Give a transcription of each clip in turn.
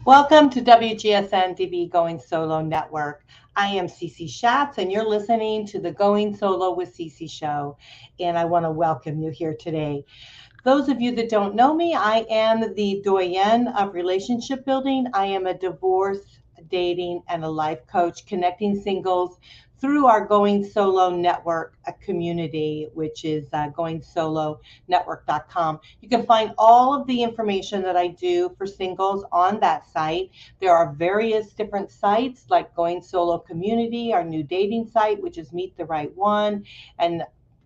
Welcome to WGSN-DB Going Solo Network. I am Cece Shatz, and you're listening to the Going Solo with Cece Show, and I want to welcome you here today. Those of you that don't know me, I am the Doyenne of Relationship Building. I am a divorce, dating, and a life coach connecting singles through our Going Solo Network community, which is goingsolonetwork.com. You can find all of the information that I do for singles on that site. There are various different sites like Going Solo Community, our new dating site, which is Meet the Right One, and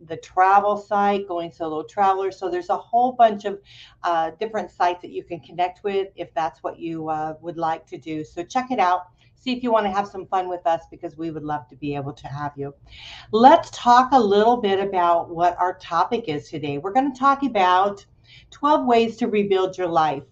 the travel site, Going Solo Traveler. So there's a whole bunch of different sites that you can connect with if that's what you would like to do. So check it out. See if you want to have some fun with us, because we would love to be able to have you. Let's talk a little bit about what our topic is today. We're going to talk about 12 ways to rebuild your life.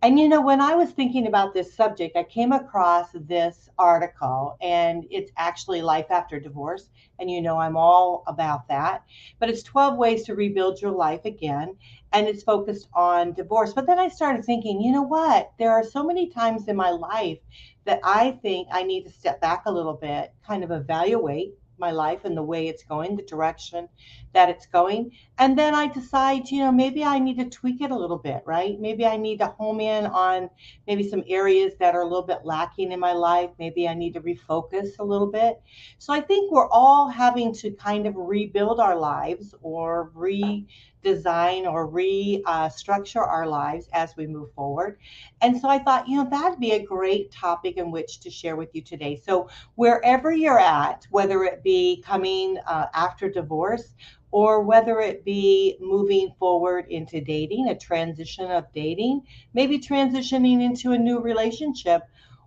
And you know, when I was thinking about this subject, I came across this article, and it's actually Life After Divorce. And you know, I'm all about that. But it's 12 ways to rebuild your life again. And it's focused on divorce. But then I started thinking, you know what? There are so many times in my life that I think I need to step back a little bit, kind of evaluate my life and the way it's going, the direction that it's going. And then I decide, you know, maybe I need to tweak it a little bit, right? Maybe I need to home in on maybe some areas that are a little bit lacking in my life. Maybe I need to refocus a little bit. So I think we're all having to kind of rebuild our lives, or redesign or restructure our lives as we move forward. And so I thought, you know, that'd be a great topic in which to share with you today. So wherever you're at, whether it be coming after divorce, or whether it be moving forward into dating, a transition of dating, maybe transitioning into a new relationship,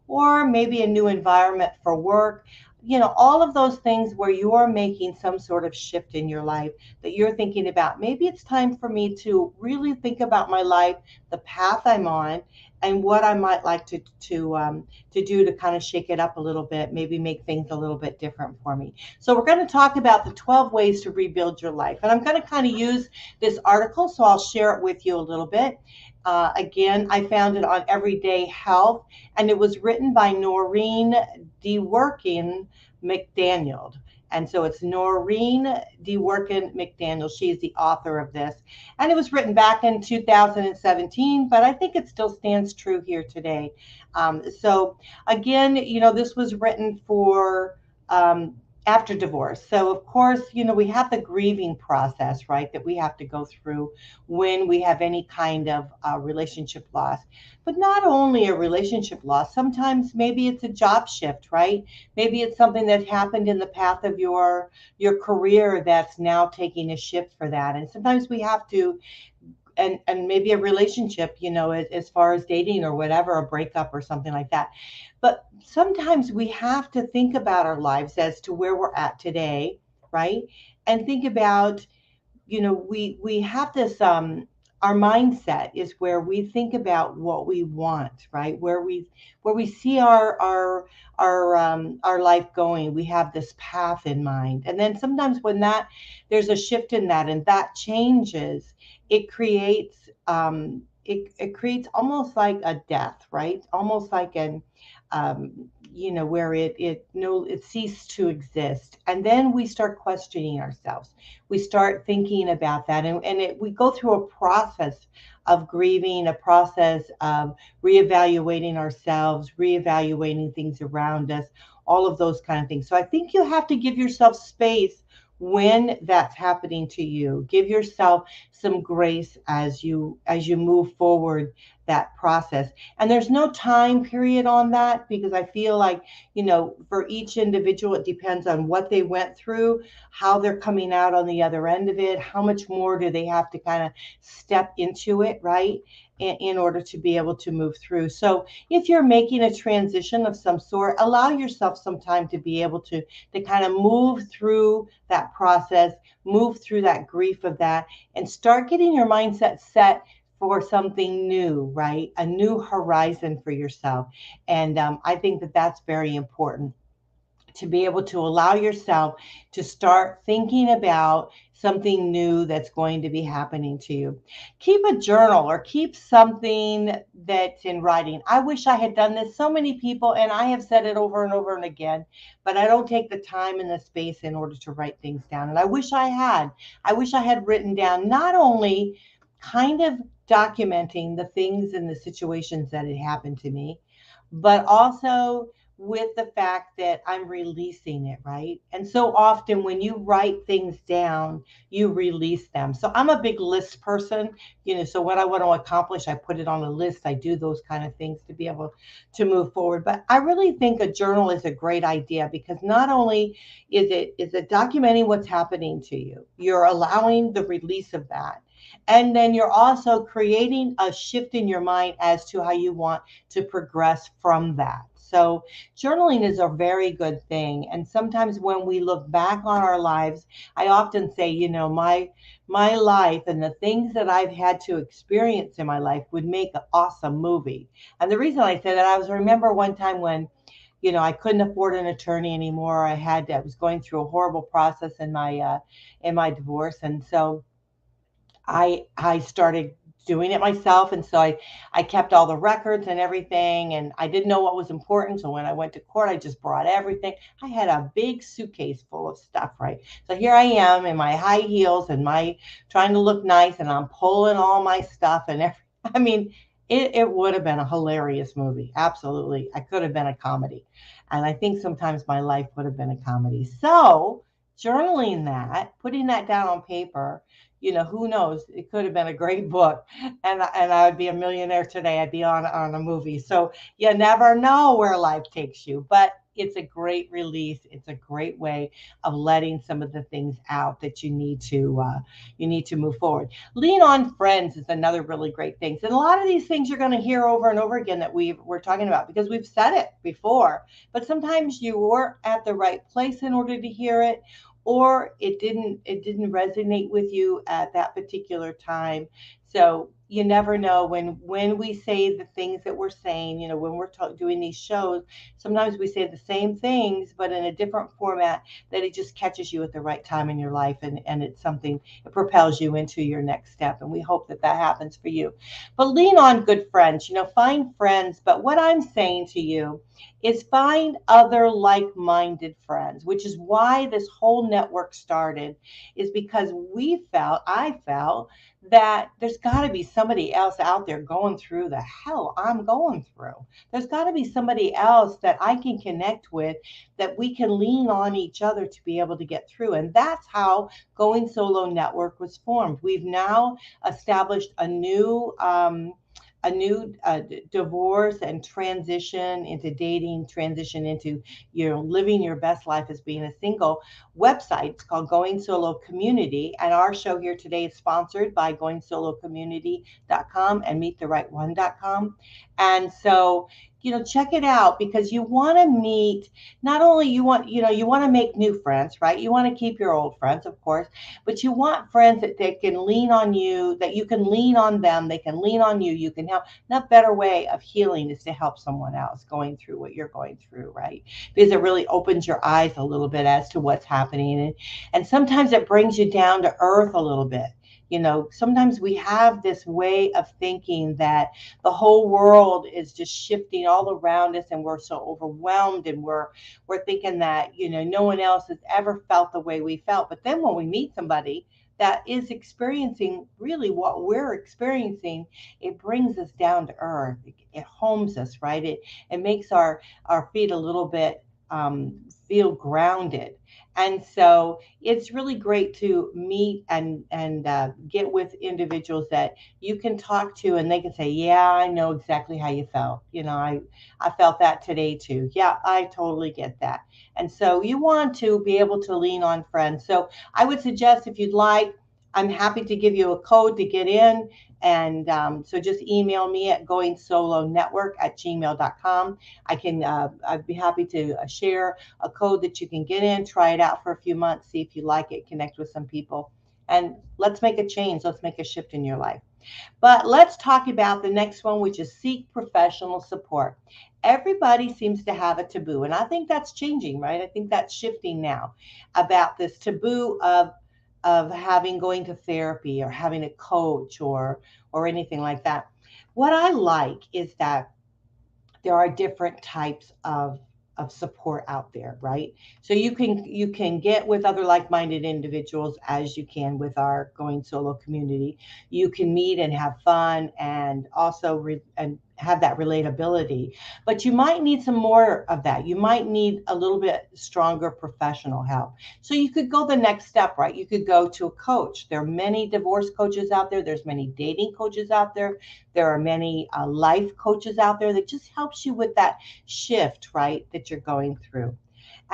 or maybe a new environment for work, you know, all of those things where you're making some sort of shift in your life that you're thinking about, maybe it's time for me to really think about my life, the path I'm on, and what I might like to do to kind of shake it up a little bit, maybe make things a little bit different for me. So we're going to talk about the 12 ways to rebuild your life. And I'm going to kind of use this article, so I'll share it with you a little bit. Again, I found it on Everyday Health, and it was written by Noreen DeWorkin McDaniel. And so it's Noreen DeWorkin McDaniel. She is the author of this. And it was written back in 2017, but I think it still stands true here today. So again, you know, this was written for after divorce. So of course, you know, we have the grieving process, right, that we have to go through when we have any kind of relationship loss. But not only a relationship loss, sometimes maybe it's a job shift, right? Maybe it's something that happened in the path of your career that's now taking a shift for that. And sometimes we have to, and maybe a relationship, you know, as far as dating or whatever, a breakup or something like that. But sometimes we have to think about our lives as to where we're at today, right? And think about, you know, we have this, our mindset is where we think about what we want, right? Where we see our life going. We have this path in mind. And then sometimes when there's a shift in that and that changes, it creates it creates almost like a death, right? Almost like an you know, where it ceased to exist. And then we start questioning ourselves. We start thinking about that, and we go through a process of grieving, a process of reevaluating ourselves, reevaluating things around us, all of those kind of things. So I think you have to give yourself space when that's happening to you. Give yourself some grace as you move forward that process. And there's no time period on that, because I feel like, for each individual, it depends on what they went through, how they're coming out on the other end of it, how much more do they have to kind of step into it, right? In order to be able to move through. So if you're making a transition of some sort, allow yourself some time to be able to kind of move through that process, move through that grief of that, and start getting your mindset set for something new, right? A new horizon for yourself. And I think that that's very important, to be able to allow yourself to start thinking about something new that's going to be happening to you. Keep a journal or keep something that's in writing. I wish I had done this. So many people, and I have said it over and over and again, but I don't take the time and the space in order to write things down. And I wish I had. I wish I had written down, not only kind of documenting the things and the situations that had happened to me, but also with the fact that I'm releasing it, right? And so often when you write things down, you release them. So I'm a big list person, so what I want to accomplish, I put it on a list. I do those kind of things to be able to move forward. But I really think a journal is a great idea, because not only is it documenting what's happening to you, you're allowing the release of that. And then you're also creating a shift in your mind as to how you want to progress from that. So journaling is a very good thing. And sometimes when we look back on our lives, I often say, my life and the things that I've had to experience in my life would make an awesome movie. And the reason I say that, I remember one time when, I couldn't afford an attorney anymore. I was going through a horrible process in my divorce. And so I started doing it myself. And so I kept all the records and everything, and I didn't know what was important. So when I went to court, I just brought everything. I had a big suitcase full of stuff, right? So here I am in my high heels and my trying to look nice, and I'm pulling all my stuff and I mean, it would have been a hilarious movie. Absolutely. I could have been a comedy. And I think sometimes my life would have been a comedy. So journaling that, putting that down on paper, who knows? It could have been a great book, and I would be a millionaire today. I'd be on a movie. So you never know where life takes you, but it's a great release. It's a great way of letting some of the things out that you need to move forward. Lean on friends is another really great thing. And a lot of these things you're going to hear over and over again that we're talking about, because we've said it before, but sometimes you weren't at the right place in order to hear it, or it didn't resonate with you at that particular time. So you never know when we say the things that we're saying, when we're doing these shows, sometimes we say the same things, but in a different format, that it just catches you at the right time in your life. And it's something that propels you into your next step. And we hope that that happens for you. But lean on good friends, find friends. But what I'm saying to you is find other like-minded friends, which is why this whole network started, is because I felt that there's got to be somebody else out there going through the hell I'm going through. There's got to be somebody else that I can connect with, that we can lean on each other to be able to get through. And that's how Going Solo Network was formed. We've now established a new divorce and transition into dating, transition into living your best life as being a single website. It's called Going Solo Community, and our show here today is sponsored by goingsolocommunity.com and meettherightone.com. And so check it out, because you want to meet, not only you want to make new friends, right? You want to keep your old friends, of course, but you want friends that they can lean on you, that you can lean on them, they can lean on you, you can help. Not better way of healing is to help someone else going through what you're going through, right? Because it really opens your eyes a little bit as to what's happening. And sometimes it brings you down to earth a little bit. Sometimes we have this way of thinking that the whole world is just shifting all around us, and we're so overwhelmed, and we're thinking that, no one else has ever felt the way we felt. But then when we meet somebody that is experiencing really what we're experiencing, it brings us down to earth. It homes us, right? It makes our feet a little bit feel grounded. And so it's really great to meet and get with individuals that you can talk to, and they can say, "Yeah, I know exactly how you felt. I felt that today too. Yeah, I totally get that." And so you want to be able to lean on friends. So I would suggest, if you'd like, I'm happy to give you a code to get in. And so just email me at goingsolonetwork@gmail.com. I'd be happy to share a code that you can get in, try it out for a few months, see if you like it, connect with some people, and let's make a change. Let's make a shift in your life. But let's talk about the next one, which is seek professional support. Everybody seems to have a taboo, and I think that's changing, right? I think that's shifting now, about this taboo of having going to therapy or having a coach or anything like that. What I like is that there are different types of support out there, right? So you can get with other like-minded individuals, as you can with our Going Solo community. You can meet and have fun, and also and have that relatability. But you might need some more of that. You might need a little bit stronger professional help. So you could go the next step, right? You could go to a coach. There are many divorce coaches out there. There's many dating coaches out there. There are many life coaches out there that just helps you with that shift, right, that you're going through.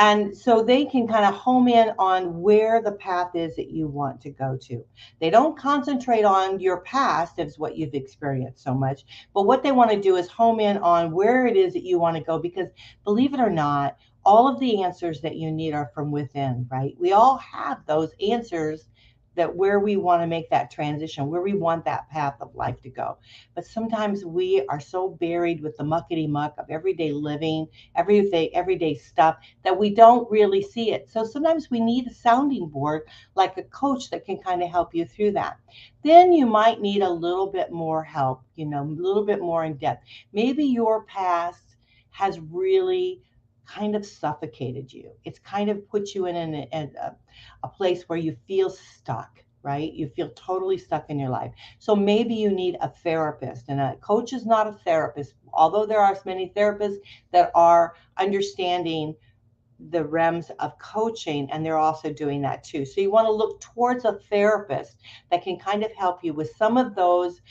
And so they can kind of home in on where the path is that you want to go to. They don't concentrate on your past as what you've experienced so much, but what they want to do is home in on where it is that you want to go, because believe it or not, all of the answers that you need are from within, right? We all have those answers, that where we want to make that transition, where we want that path of life to go. But sometimes we are so buried with the muckety muck of everyday living, everyday stuff, that we don't really see it. So sometimes we need a sounding board, like a coach, that can kind of help you through that. Then you might need a little bit more help, a little bit more in depth. Maybe your past has really kind of suffocated you. It's kind of put you in a place where you feel stuck, right? You feel totally stuck in your life. So maybe you need a therapist, and a coach is not a therapist, although there are many therapists that are understanding the realms of coaching, and they're also doing that too. So you want to look towards a therapist that can kind of help you with some of those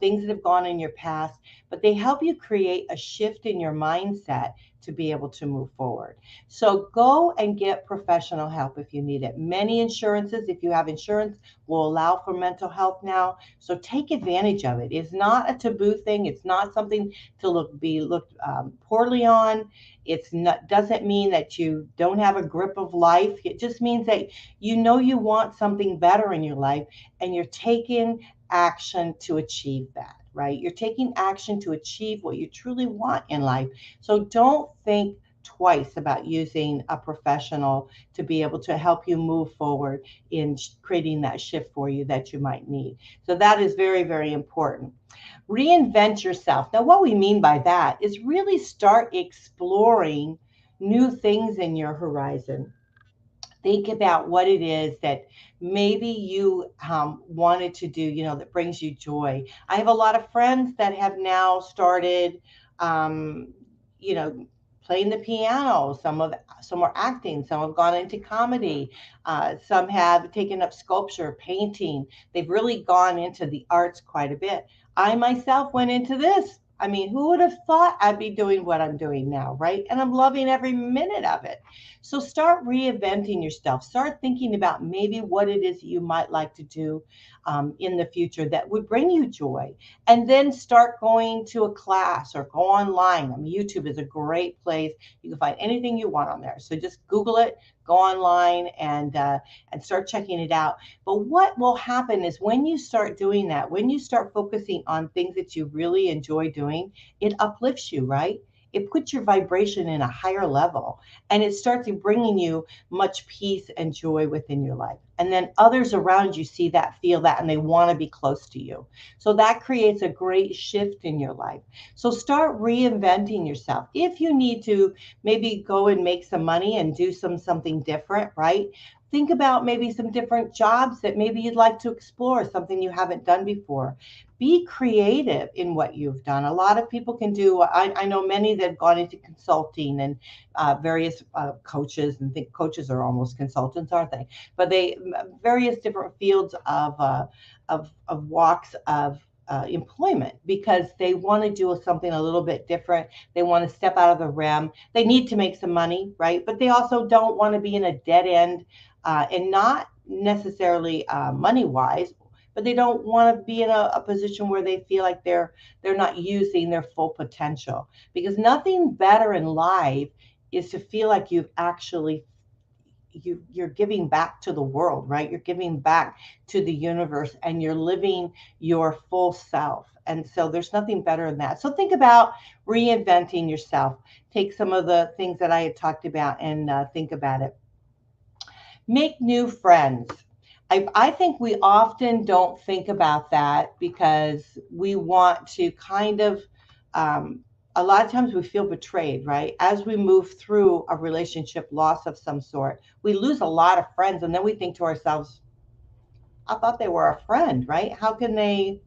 things that have gone in your past, but they help you create a shift in your mindset to be able to move forward. So go and get professional help if you need it. Many insurances, if you have insurance, will allow for mental health now. So take advantage of it. It's not a taboo thing. It's not something to be looked poorly on. It's not, doesn't mean that you don't have a grip of life. It just means that you want something better in your life, and you're taking action to achieve that, right? You're taking action to achieve what you truly want in life. So don't think twice about using a professional to be able to help you move forward in creating that shift for you that you might need. So that is very, very important. Reinvent yourself. Now, what we mean by that is really start exploring new things in your horizon. Think about what it is that maybe you wanted to do, that brings you joy. I have a lot of friends that have now started, um, you know, playing the piano. Some are acting. Some have gone into comedy. Some have taken up sculpture, painting. They've really gone into the arts quite a bit. I myself went into this. I mean, who would have thought I'd be doing what I'm doing now, right? And I'm loving every minute of it. So start reinventing yourself. Start thinking about maybe what it is that you might like to do in the future that would bring you joy. And then start going to a class or go online. I mean, YouTube is a great place. You can find anything you want on there. So just Google it, go online, and start checking it out. But what will happen is, when you start doing that, when you start focusing on things that you really enjoy doing, it uplifts you, right? It puts your vibration in a higher level, and it starts bringing you much peace and joy within your life. And then others around you see that, feel that, and they want to be close to you. So that creates a great shift in your life. So start reinventing yourself. If you need to maybe go and make some money and do something different, right? Think about maybe some different jobs that maybe you'd like to explore, something you haven't done before. Be creative in what you've done. A lot of people can do, I know many that have gone into consulting and various coaches, and think coaches are almost consultants, aren't they? But they, various different fields of walks of employment, because they want to do something a little bit different. They want to step out of the rim. They need to make some money, right? But they also don't want to be in a dead end, and not necessarily money wise, but they don't want to be in a position where they feel like they're not using their full potential. Because nothing better in life is to feel like you've actually you're giving back to the world, right? You're giving back to the universe, and you're living your full self. And so there's nothing better than that. So think about reinventing yourself. Take some of the things that I had talked about and think about it. Make new friends. I think we often don't think about that because we want to kind of, a lot of times we feel betrayed, right? As we move through a relationship loss of some sort, we lose a lot of friends, and then we think to ourselves, I thought they were a friend, right? How can they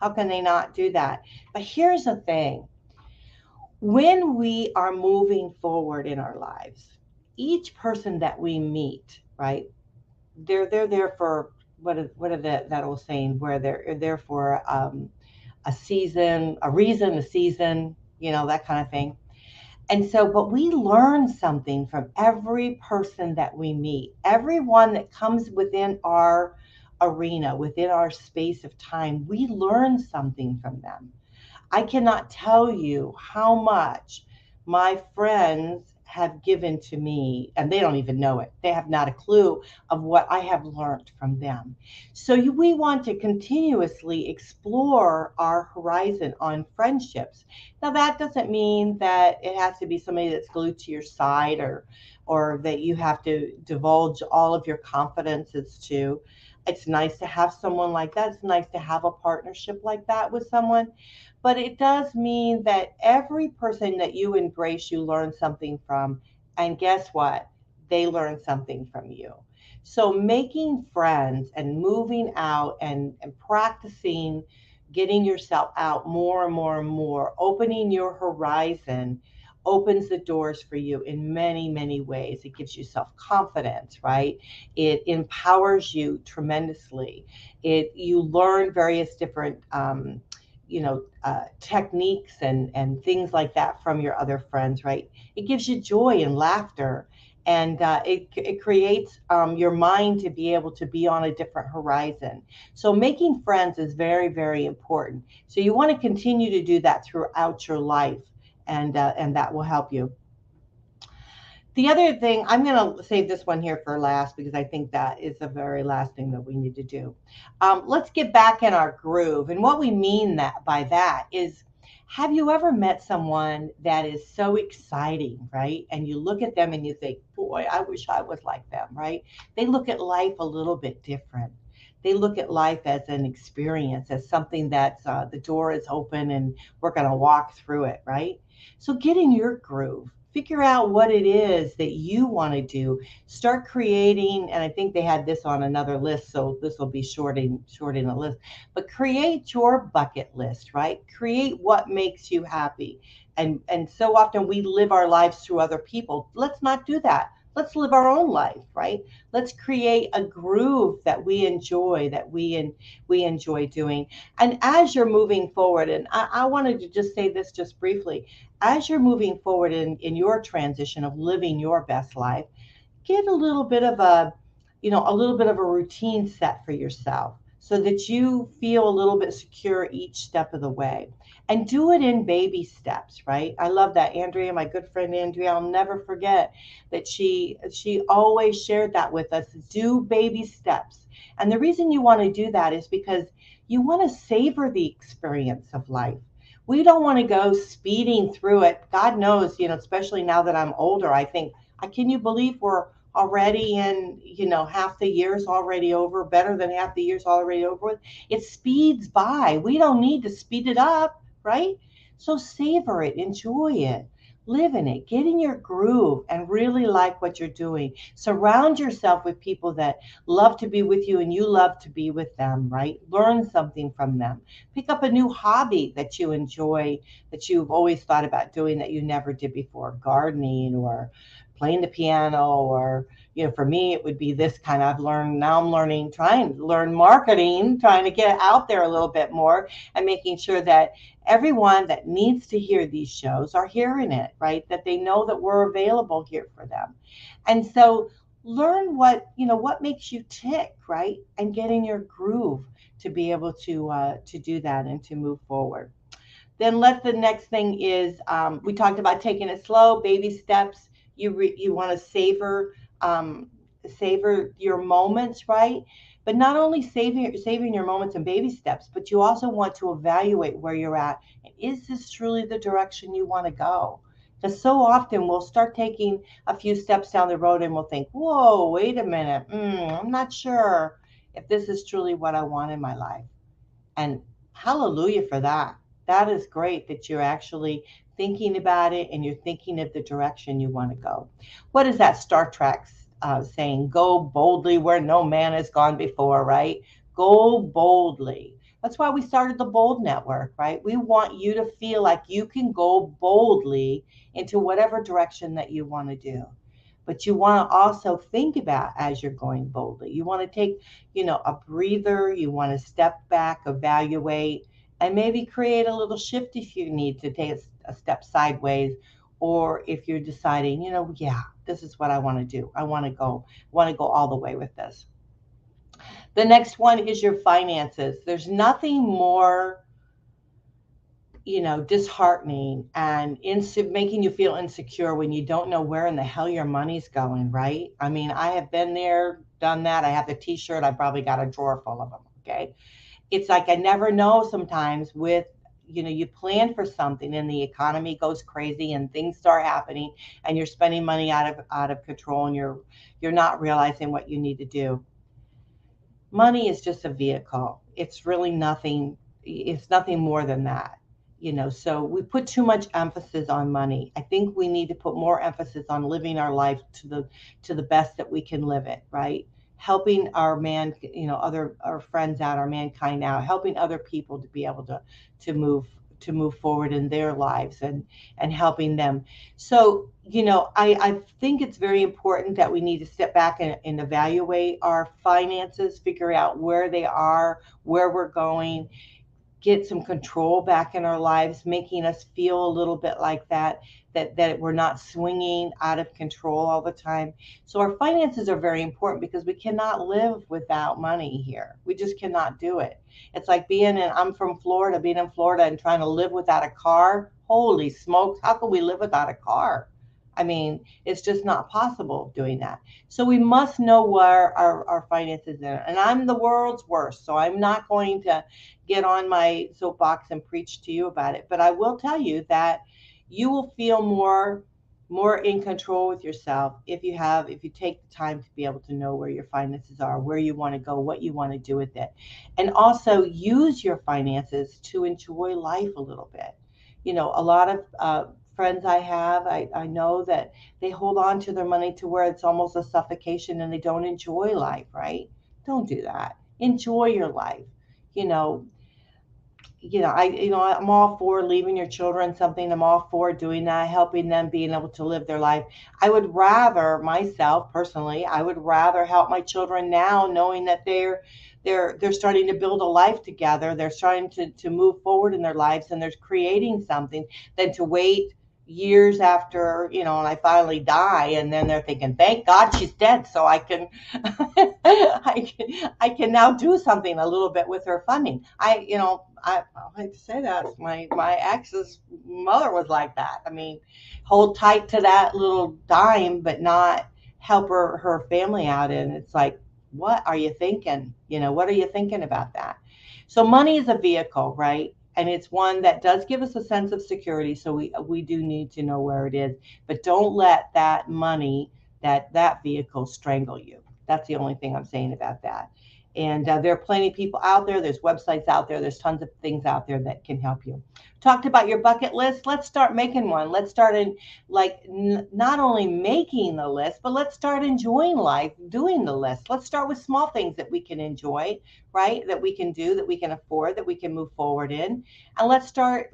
not do that? But here's the thing. When we are moving forward in our lives, each person that we meet, right? They're there for what are that old saying where they're there for a season, a reason, a season, that kind of thing. And so, but we learn something from every person that we meet, everyone that comes within our arena, within our space of time. We learn something from them. I cannot tell you how much my friends have given to me, and they don't even know it. They have not a clue of what I have learned from them. So we want to continuously explore our horizon on friendships. Now, that doesn't mean that it has to be somebody that's glued to your side, or that you have to divulge all of your confidences to. It's nice to have someone like that. It's nice to have a partnership like that with someone, but it does mean that every person that you embrace, you learn something from. And guess what? They learn something from you. So making friends and moving out and practicing getting yourself out more and more and more, opening your horizon opens the doors for you in many, many ways. It gives you self-confidence, right? It empowers you tremendously. You learn various different techniques and things like that from your other friends, right? It gives you joy and laughter, and it creates your mind to be able to be on a different horizon. So making friends is very, very important. So you want to continue to do that throughout your life, and that will help you. The other thing, I'm going to save this one here for last because I think that is the very last thing that we need to do. Let's get back in our groove. And what we mean that by that is, have you ever met someone that is so exciting, right? And you look at them and you think, boy, I wish I was like them, right? They look at life a little bit different. They look at life as an experience, as something that's the door is open and we're going to walk through it, right? So get in your groove. Figure out what it is that you want to do. Start creating, and I think they had this on another list, so this will be shorting the list. But create your bucket list, right? Create what makes you happy. And so often we live our lives through other people. Let's not do that. Let's live our own life, right? Let's create a groove that we enjoy, we enjoy doing. And as you're moving forward, and I wanted to just say this just briefly, as you're moving forward in your transition of living your best life, get a little bit of a routine set for yourself so that you feel a little bit secure each step of the way. And do it in baby steps, right? I love that. Andrea, my good friend Andrea, I'll never forget that she always shared that with us. Do baby steps. And the reason you want to do that is because you want to savor the experience of life. We don't want to go speeding through it. God knows, especially now that I'm older, I think, can you believe we're already in, half the year's already over, better than half the year's already over with. It speeds by. We don't need to speed it up, right? So savor it, enjoy it, live in it, get in your groove, and really like what you're doing. Surround yourself with people that love to be with you and you love to be with them, right? Learn something from them. Pick up a new hobby that you enjoy, that you've always thought about doing that you never did before, gardening or playing the piano, or for me it would be this kind of, I'm learning, trying to learn marketing, trying to get out there a little bit more, and making sure that everyone that needs to hear these shows are hearing it, right? That they know that we're available here for them. And so learn what makes you tick, right? And get in your groove to be able to do that and to move forward. Then the next thing is, we talked about taking it slow, baby steps. You want to savor your moments, right? But not only saving your moments and baby steps, but you also want to evaluate where you're at. And is this truly the direction you want to go? Because so often we'll start taking a few steps down the road and we'll think, whoa, wait a minute, I'm not sure if this is truly what I want in my life. And hallelujah for that. That is great that you're actually thinking about it and you're thinking of the direction you want to go. What is that Star Trek saying? Go boldly where no man has gone before, right? Go boldly. That's why we started the Bold Network, right? We want you to feel like you can go boldly into whatever direction that you want to do. But you want to also think about, as you're going boldly, you want to take, a breather, you want to step back, evaluate, and maybe create a little shift if you need to take a step sideways, or if you're deciding, yeah, this is what I want to do. I want to go all the way with this. The next one is your finances. There's nothing more, disheartening and making you feel insecure when you don't know where in the hell your money's going, right? I mean, I have been there, done that. I have the t-shirt. I probably got a drawer full of them. Okay. It's like, I never know sometimes with, you plan for something and the economy goes crazy and things start happening and you're spending money out of control and you're not realizing what you need to do. Money is just a vehicle. It's really nothing. It's nothing more than that. So we put too much emphasis on money. I think we need to put more emphasis on living our life to the best that we can live it, right? Helping our our friends out, our mankind out, helping other people to be able to move forward in their lives and helping them. So, I think it's very important that we need to step back and evaluate our finances, figure out where they are, where we're going, get some control back in our lives, making us feel a little bit like that we're not swinging out of control all the time. So our finances are very important because we cannot live without money here. We just cannot do it. It's like I'm from Florida, being in Florida and trying to live without a car. Holy smokes, how can we live without a car? I mean, it's just not possible doing that. So we must know where our finances are. And I'm the world's worst, so I'm not going to get on my soapbox and preach to you about it. But I will tell you that you will feel more in control with yourself if you take the time to be able to know where your finances are, where you want to go, what you want to do with it, and also use your finances to enjoy life a little bit. A lot of friends I know that they hold on to their money to where it's almost a suffocation and they don't enjoy life, right? Don't do that. Enjoy your life. You know, I'm all for leaving your children something. I'm all for doing that, helping them being able to live their life. I would rather, myself personally, I would rather help my children now, knowing that they're starting to build a life together. They're starting to move forward in their lives and they're creating something, than to wait years after, and I finally die, and then they're thinking, thank God she's dead, so I can I can now do something a little bit with her funding. I hate to say that, my ex's mother was like that. I mean, hold tight to that little dime but not help her family out. And it's like, what are you thinking? What are you thinking about that? So money is a vehicle, right? And it's one that does give us a sense of security. So we do need to know where it is, but don't let that money that vehicle strangle you. That's the only thing I'm saying about that. And there are plenty of people out there. There's websites out there. There's tons of things out there that can help you. Talked about your bucket list. Let's start making one. Let's start in not only making the list, but let's start enjoying life, doing the list. Let's start with small things that we can enjoy, right? That we can do, that we can afford, that we can move forward in. And let's start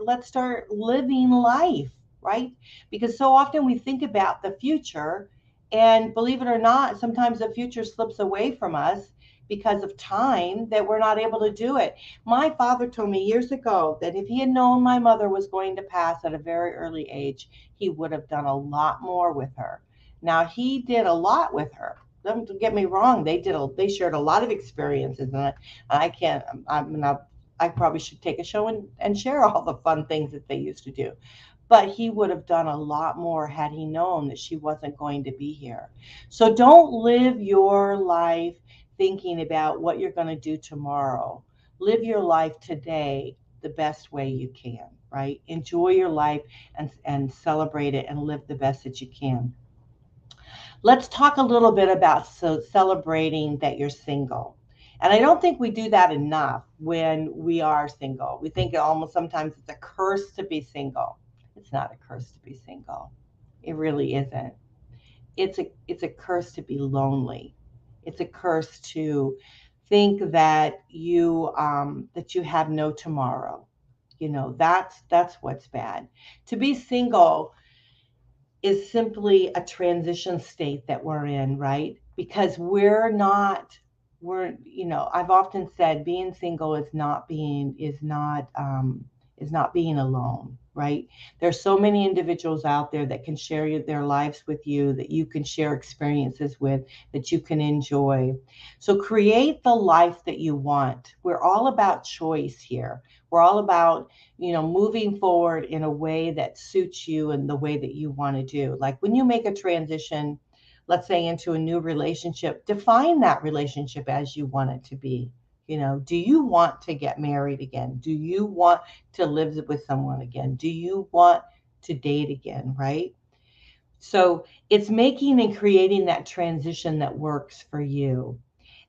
living life, right? Because so often we think about the future, and believe it or not, sometimes the future slips away from us because of time, that we're not able to do it. My father told me years ago that if he had known my mother was going to pass at a very early age, he would have done a lot more with her. Now, he did a lot with her. Don't get me wrong. They shared a lot of experiences, and I probably should take a show and share all the fun things that they used to do. But he would have done a lot more had he known that she wasn't going to be here. So don't live your life thinking about what you're going to do tomorrow. Live your life today the best way you can, right? Enjoy your life and celebrate it and live the best that you can. Let's talk a little bit about celebrating that you're single. And I don't think we do that enough when we are single. We think almost sometimes it's a curse to be single. It's not a curse to be single. It really isn't. It's a curse to be lonely. It's a curse to think that you have no tomorrow. That's what's bad. To be single is simply a transition state that we're in, right? Because I've often said being single is not being alone, right? There's so many individuals out there that can share their lives with you, that you can share experiences with, that you can enjoy. So create the life that you want. We're all about choice here. We're all about, moving forward in a way that suits you and the way that you want to do. Like when you make a transition, let's say into a new relationship, define that relationship as you want it to be. Do you want to get married again? Do you want to live with someone again? Do you want to date again, right? So it's making and creating that transition that works for you.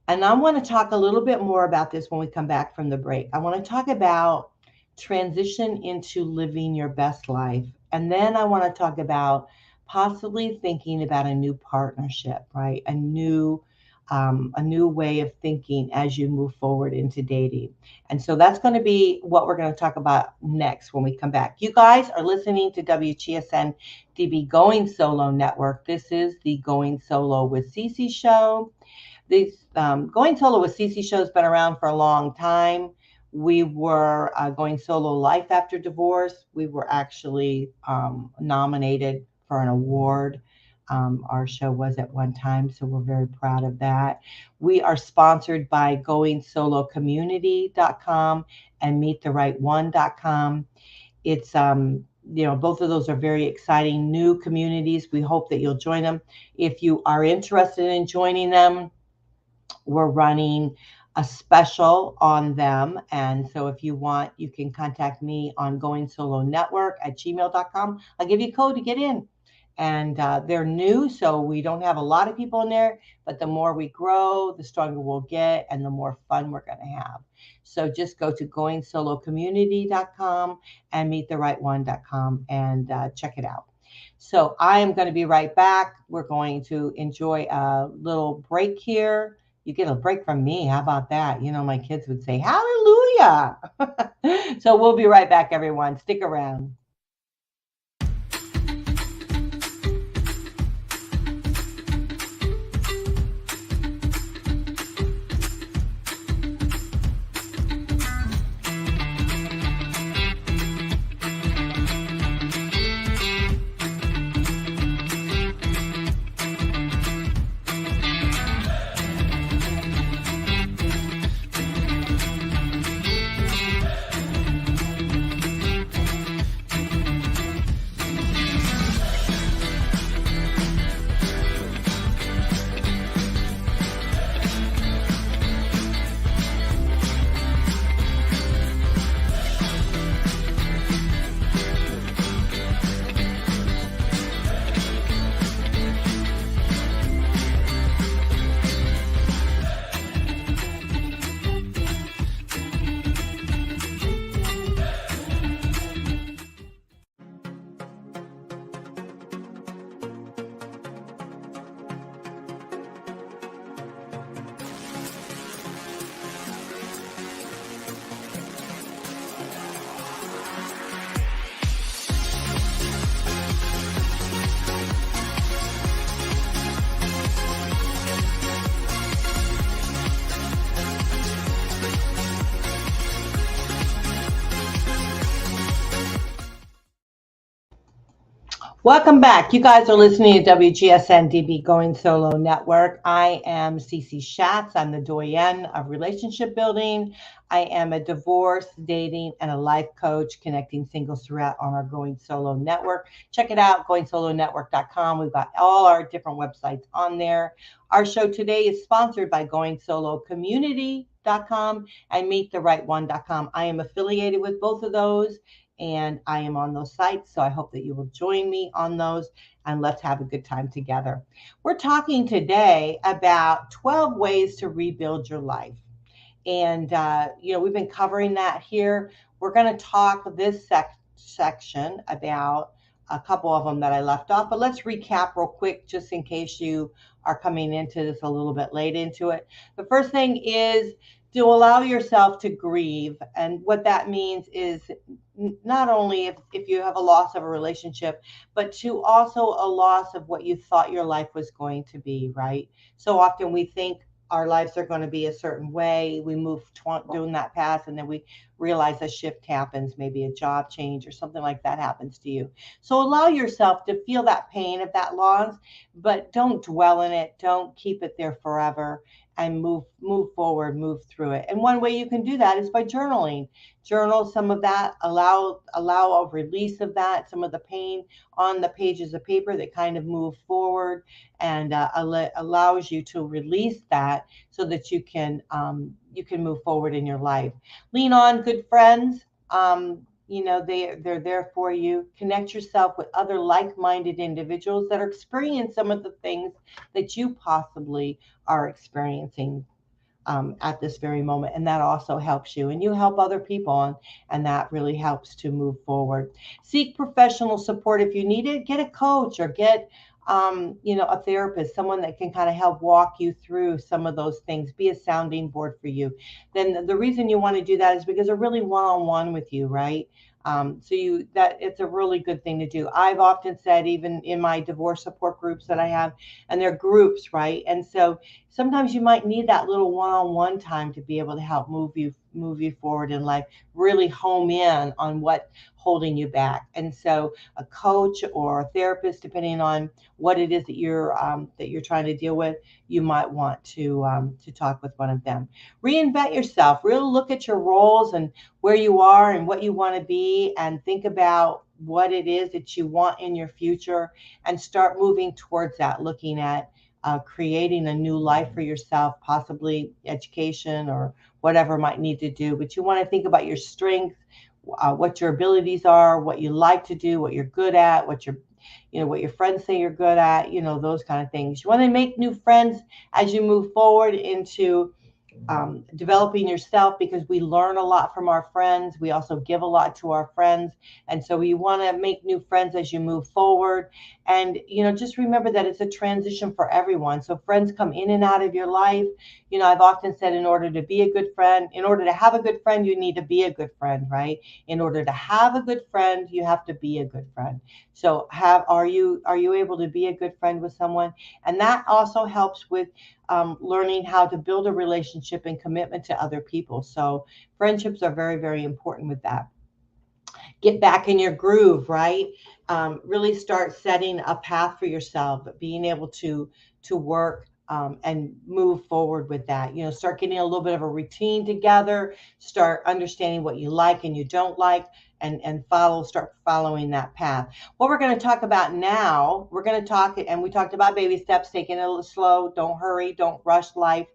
And I want to talk a little bit more about this when we come back from the break. I want to talk about transition into living your best life. And then I want to talk about possibly thinking about a new partnership, right? A new way of thinking as you move forward into dating. And so that's going to be what we're going to talk about next when we come back. You guys are listening to WGSN-DB Going Solo Network. This is the Going Solo with Cece Show. This Going Solo with Cece Show has been around for a long time. We were going solo life after divorce. We were actually nominated for an award. Our show was at one time, so we're very proud of that. We are sponsored by goingsolocommunity.com and meettherightone.com. It's both of those are very exciting new communities. We hope that you'll join them. If you are interested in joining them, we're running a special on them. And so if you want, you can contact me on goingsolonetwork@gmail.com. I'll give you a code to get in. And they're new, so we don't have a lot of people in there, but the more we grow, the stronger we'll get and the more fun we're going to have. So just go to goingsolocommunity.com and meettherightone.com and check it out. So I am going to be right back. We're going to enjoy a little break here. You get a break from me. How about that? My kids would say, hallelujah. So we'll be right back, everyone. Stick around. Welcome back. You guys are listening to WGSN-DB Going Solo Network. I am Cece Shatz. I'm the Doyenne of Relationship Building. I am a divorce, dating, and a life coach connecting singles throughout on our Going Solo Network. Check it out, goingsolonetwork.com. We've got all our different websites on there. Our show today is sponsored by goingsolocommunity.com and meettherightone.com. I am affiliated with both of those, and I am on those sites. So I hope that you will join me on those, and let's have a good time together. We're talking today about 12 ways to rebuild your life. And, we've been covering that here. We're going to talk this section about a couple of them that I left off, but let's recap real quick just in case you are coming into this a little bit late into it. The first thing is to allow yourself to grieve. And what that means is not only if you have a loss of a relationship, but to also a loss of what you thought your life was going to be, right? So often we think our lives are going to be a certain way. We move doing that path, and then we realize a shift happens, maybe a job change or something like that happens to you. So allow yourself to feel that pain of that loss, but don't dwell in it. Don't keep it there forever, and move forward, move through it. And one way you can do that is by journaling. Journal some of that, allow a release of that, some of the pain on the pages of paper that kind of move forward, and allows you to release that so that you can move forward in your life. Lean on good friends. They're there for you. Connect yourself with other like-minded individuals that are experiencing some of the things that you possibly are experiencing at this very moment, and that also helps you, and you help other people, and that really helps to move forward. Seek professional support if you need it. Get a coach or get a therapist, someone that can kind of help walk you through some of those things, be a sounding board for you. Then the reason you want to do that is because they're really one-on-one with you, right? That it's a really good thing to do. I've often said, even in my divorce support groups that I have, and they're groups, right? And so sometimes you might need that little one-on-one time to be able to help move you forward in life, really home in on what holding you back. And so a coach or a therapist, depending on what it is that you're trying to deal with, you might want to talk with one of them. Reinvent yourself. Really look at your roles and where you are and what you want to be, and think about what it is that you want in your future, and start moving towards that, looking at creating a new life for yourself, possibly education or whatever might need to do. But you want to think about your strengths, what your abilities are, what you like to do, what you're good at, what your friends say you're good at, those kind of things. You want to make new friends as you move forward into developing yourself, because we learn a lot from our friends. We also give a lot to our friends. And so you want to make new friends as you move forward. And, just remember that it's a transition for everyone. So friends come in and out of your life. I've often said, in order to be a good friend, in order to have a good friend, you need to be a good friend, right? In order to have a good friend, you have to be a good friend. So are you able to be a good friend with someone? And that also helps with learning how to build a relationship and commitment to other people. So friendships are very, very important with that. Get back in your groove, right? Really start setting a path for yourself, being able to work and move forward with that. Start getting a little bit of a routine together, start understanding what you like and you don't like, and start following that path. What we're going to talk about now, and we talked about baby steps, taking it a little slow, don't hurry, don't rush life.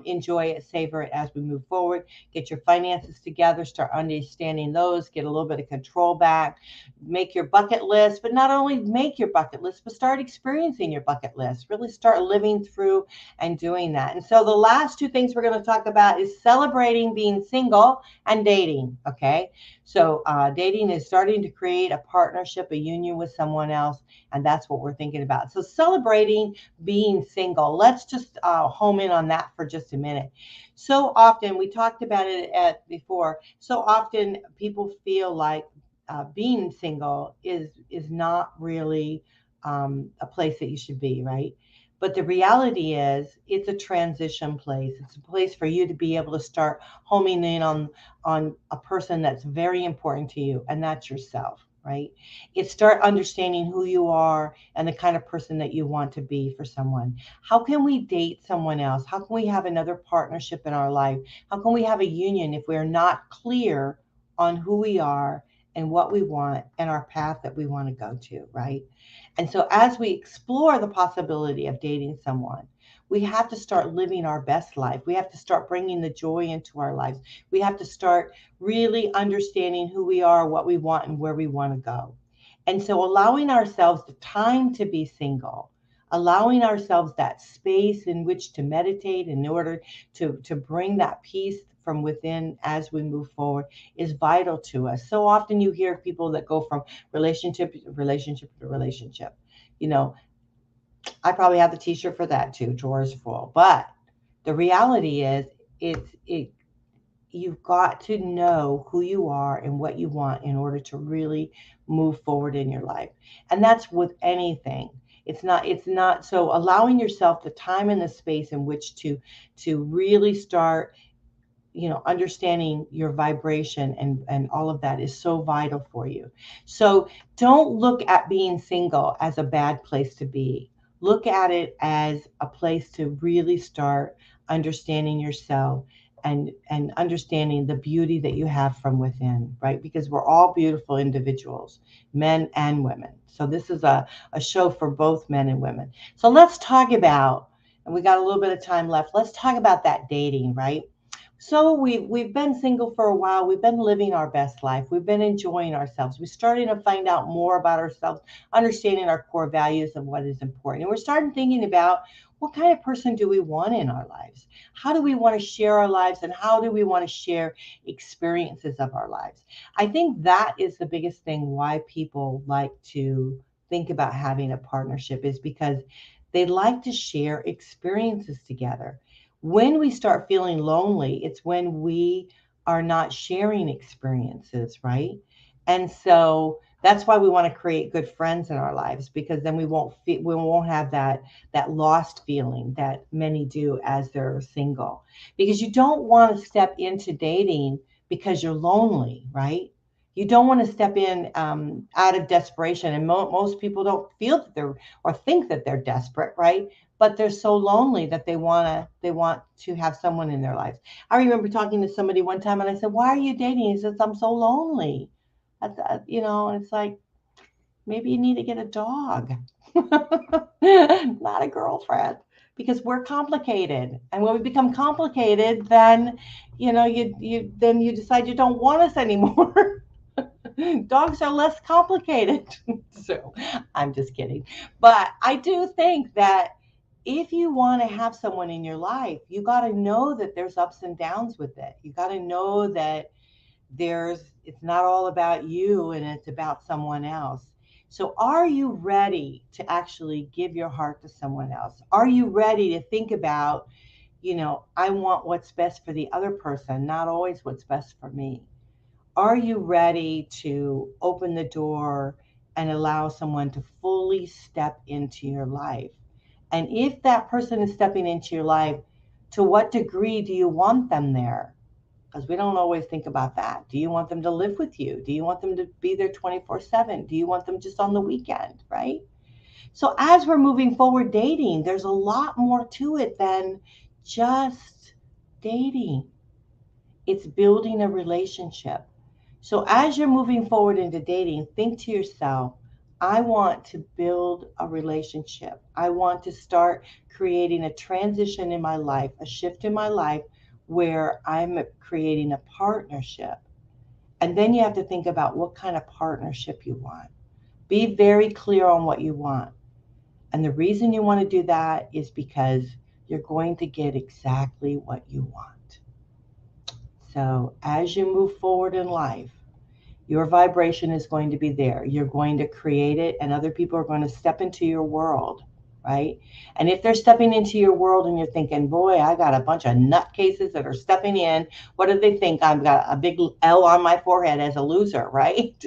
Enjoy it, savor it as we move forward. Get your finances together, start understanding those, get a little bit of control back, make your bucket list, but not only make your bucket list, but start experiencing your bucket list. Really start living through and doing that. And so the last two things we're going to talk about is celebrating being single and dating. Okay. So dating is starting to create a partnership, a union with someone else, and that's what we're thinking about. So celebrating being single. Let's just home in on that for just a minute. So often, we talked about it before, so often people feel like being single is not really a place that you should be, right? But the reality is, it's a transition place. It's a place for you to be able to start homing in on a person that's very important to you, and that's yourself. right? It's start understanding who you are and the kind of person that you want to be for someone. How can we date someone else? How can we have another partnership in our life? How can we have a union if we're not clear on who we are and what we want and our path that we want to go to, right? And so as we explore the possibility of dating someone, we have to start living our best life. We have to start bringing the joy into our lives. We have to start really understanding who we are, what we want, and where we want to go. And so allowing ourselves the time to be single, allowing ourselves that space in which to meditate in order to bring that peace from within as we move forward is vital to us. So often you hear people that go from relationship to relationship to relationship. You know, I probably have the t-shirt for that too, drawers full. But the reality is it you've got to know who you are and what you want in order to really move forward in your life. And that's with anything. It's not so allowing yourself the time and the space in which to really start, understanding your vibration and all of that is so vital for you. So don't look at being single as a bad place to be. Look at it as a place to really start understanding yourself and understanding the beauty that you have from within, right? Because we're all beautiful individuals, men and women. So this is a show for both men and women. So let's talk about, and we got a little bit of time left, let's talk about that dating, right? So we've been single for a while. We've been living our best life. We've been enjoying ourselves. We're starting to find out more about ourselves, understanding our core values and what is important. And we're starting thinking about what kind of person do we want in our lives? How do we want to share our lives and how do we want to share experiences of our lives? I think that is the biggest thing why people like to think about having a partnership is because they like to share experiences together. When we start feeling lonely, it's when we are not sharing experiences, right? And so that's why we want to create good friends in our lives because then we won't have that lost feeling that many do as they're single. Because you don't want to step into dating because you're lonely, right? You don't want to step in out of desperation, and most people don't feel that they're or think that they're desperate, right? But they're so lonely that they want to have someone in their lives. I remember talking to somebody one time and I said, "Why are you dating?" He says, "I'm so lonely." And it's like maybe you need to get a dog, not a girlfriend, because we're complicated. And when we become complicated, then you decide you don't want us anymore. Dogs are less complicated. So I'm just kidding. But I do think that if you want to have someone in your life, you got to know that there's ups and downs with it. You got to know that it's not all about you and it's about someone else. So are you ready to actually give your heart to someone else? Are you ready to think about, I want what's best for the other person, not always what's best for me? Are you ready to open the door and allow someone to fully step into your life? And if that person is stepping into your life, to what degree do you want them there? Because we don't always think about that. Do you want them to live with you? Do you want them to be there 24/7? Do you want them just on the weekend, right? So as we're moving forward dating, there's a lot more to it than just dating. It's building a relationship. So as you're moving forward into dating, think to yourself, I want to build a relationship. I want to start creating a transition in my life, a shift in my life where I'm creating a partnership. And then you have to think about what kind of partnership you want. Be very clear on what you want. And the reason you want to do that is because you're going to get exactly what you want. So as you move forward in life, your vibration is going to be there. You're going to create it, and other people are going to step into your world, right? And if they're stepping into your world and you're thinking, boy, I got a bunch of nutcases that are stepping in, what do they think? I've got a big L on my forehead as a loser, right?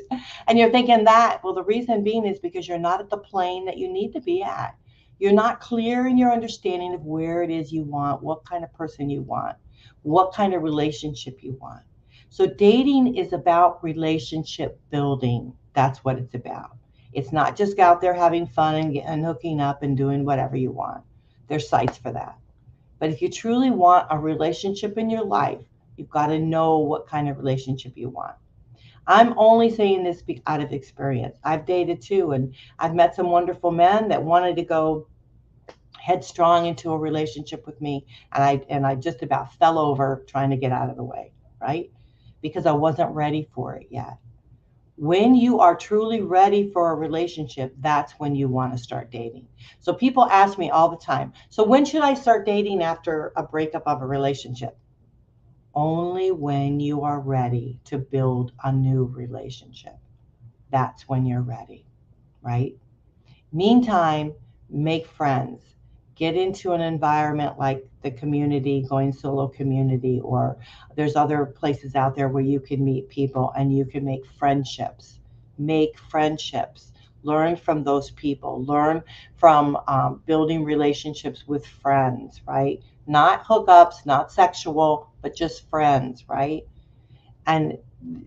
And you're thinking that, well, the reason being is because you're not at the plane that you need to be at. You're not clear in your understanding of where it is you want, what kind of person you want, what kind of relationship you want. So dating is about relationship building. That's what it's about. It's not just out there having fun and hooking up and doing whatever you want. There's sites for that. But if you truly want a relationship in your life, you've got to know what kind of relationship you want. I'm only saying this out of experience. I've dated too, and I've met some wonderful men that wanted to go headstrong into a relationship with me, and I just about fell over trying to get out of the way, right? Because I wasn't ready for it yet. When you are truly ready for a relationship, that's when you want to start dating. So people ask me all the time, so when should I start dating after a breakup of a relationship? Only when you are ready to build a new relationship. That's when you're ready, right? Meantime, make friends. Get into an environment like the community, Going Solo community, or there's other places out there where you can meet people and you can make friendships. Make friendships. Learn from those people. Learn from building relationships with friends, right? Not hookups, not sexual, but just friends, right? And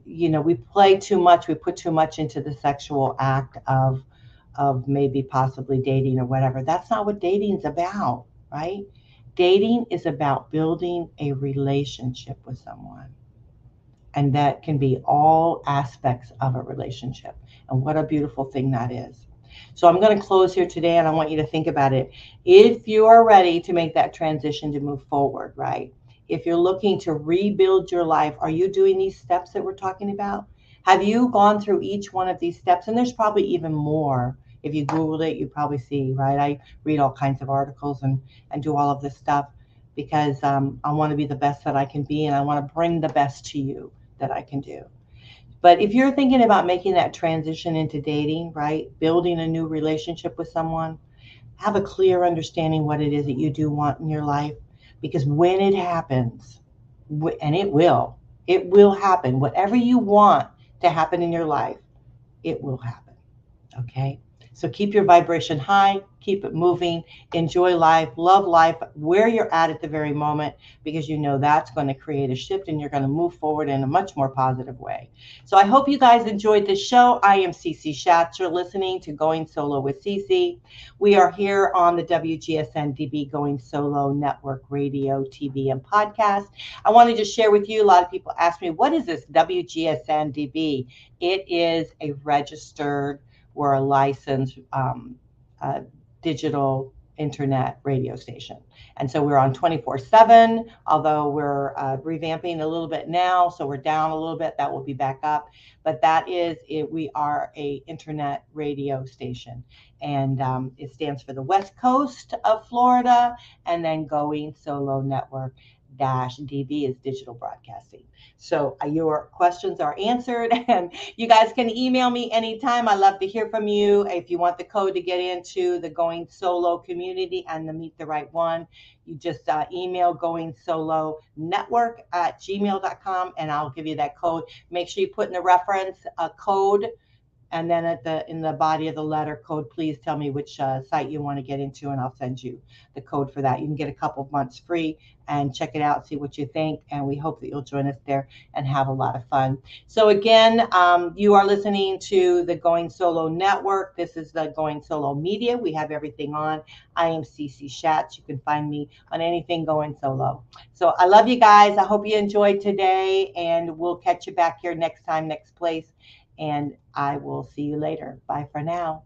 we play too much. We put too much into the sexual act of maybe possibly dating or whatever. That's not what dating's about, right? Dating is about building a relationship with someone. And that can be all aspects of a relationship. And what a beautiful thing that is. So I'm going to close here today, and I want you to think about it. If you are ready to make that transition to move forward, right? If you're looking to rebuild your life, are you doing these steps that we're talking about? Have you gone through each one of these steps? And there's probably even more. If you Googled it, you probably see, right? I read all kinds of articles and do all of this stuff because I want to be the best that I can be, and I want to bring the best to you that I can do. But if you're thinking about making that transition into dating, right, building a new relationship with someone, have a clear understanding what it is that you do want in your life. Because when it happens, and it will happen. Whatever you want to happen in your life, it will happen. Okay? So keep your vibration high, keep it moving, enjoy life, love life where you're at the very moment, because you know that's going to create a shift and you're going to move forward in a much more positive way. So I hope you guys enjoyed this show. I am Cece Shatz. You're listening to Going Solo with Cece. We are here on the WGSN-DB Going Solo Network radio, TV, and podcast. I wanted to share with you, a lot of people ask me, what is this WGSN-DB? It is a registered, we're a licensed digital internet radio station. And so we're on 24/7, although we're revamping a little bit now. So we're down a little bit. That will be back up. But that is it. We are a internet radio station. And it stands for the West Coast of Florida. And then Going Solo Network -DB is digital broadcasting. So your questions are answered, and you guys can email me anytime. I love to hear from you. If you want the code to get into the Going Solo community and the Meet the Right One, you just email goingsolonetwork@gmail.com, and I'll give you that code. Make sure you put in the reference a code, and then in the body of the letter code, please tell me which site you want to get into, and I'll send you the code for that. You can get a couple of months free and check it out, see what you think, and we hope that you'll join us there and have a lot of fun. So again, you are listening to the Going Solo Network. This is the Going Solo Media. We have everything on. I am Cece Shatz. You can find me on anything Going Solo. So I love you guys. I hope you enjoyed today, and we'll catch you back here next time, next place. And I will see you later. Bye for now.